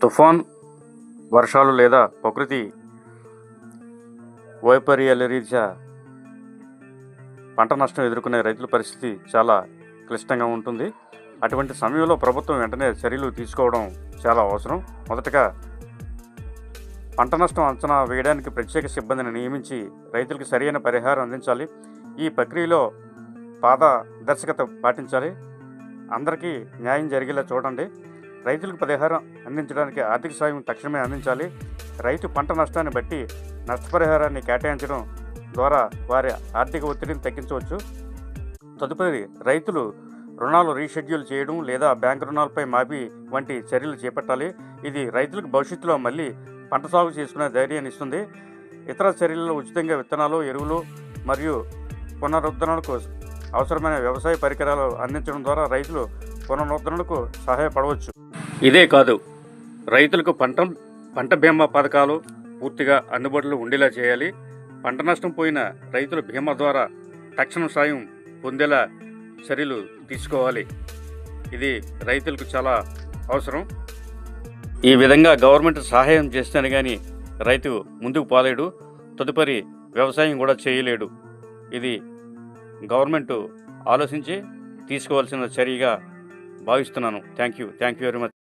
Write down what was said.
తుఫాన్, వర్షాలు లేదా ప్రకృతి వైపర్యాల రీత్యా పంట నష్టం ఎదుర్కొనే రైతుల పరిస్థితి చాలా క్లిష్టంగా ఉంటుంది. అటువంటి సమయంలో ప్రభుత్వం వెంటనే చర్యలు తీసుకోవడం చాలా అవసరం. మొదటగా పంట నష్టం అంచనా వేయడానికి ప్రత్యేక సిబ్బందిని నియమించి రైతులకు సరైన పరిహారం అందించాలి. ఈ ప్రక్రియలో పారదర్శకత పాటించాలి. అందరికీ న్యాయం జరిగేలా చూడండి. రైతులకు పరిహారం అందించడానికి ఆర్థిక సాయం తక్షణమే అందించాలి. రైతు పంట నష్టాన్ని బట్టి నష్టపరిహారాన్ని కేటాయించడం ద్వారా వారి ఆర్థిక ఒత్తిడిని తగ్గించవచ్చు. తదుపరి రైతులు రుణాలు రీషెడ్యూల్ చేయడం లేదా బ్యాంకు రుణాలపై మాఫీ వంటి చర్యలు చేపట్టాలి. ఇది రైతులకు భవిష్యత్తులో మళ్ళీ పంట సాగు చేసుకునే ధైర్యాన్ని ఇస్తుంది. ఇతర చర్యలలో ఉచితంగా విత్తనాలు, ఎరువులు మరియు పునరుద్ధరణకు అవసరమైన వ్యవసాయ పరికరాలు అందించడం ద్వారా రైతులు పునరుద్ధరణకు సహాయపడవచ్చు. ఇదే కాదు, రైతులకు పంట బీమా పథకాలు పూర్తిగా అందుబాటులో ఉండేలా చేయాలి. పంట నష్టం పోయిన రైతులు బీమా ద్వారా తక్షణ సాయం పొందేలా చర్యలు తీసుకోవాలి. ఇది రైతులకు చాలా అవసరం. ఈ విధంగా గవర్నమెంట్ సహాయం చేస్తేనే కానీ రైతు ముందుకు పోలేడు, తదుపరి వ్యవసాయం కూడా చేయలేడు. ఇది గవర్నమెంట్ ఆలోచించి తీసుకోవాల్సిన చర్యగా భావిస్తున్నాను. Thank you very much.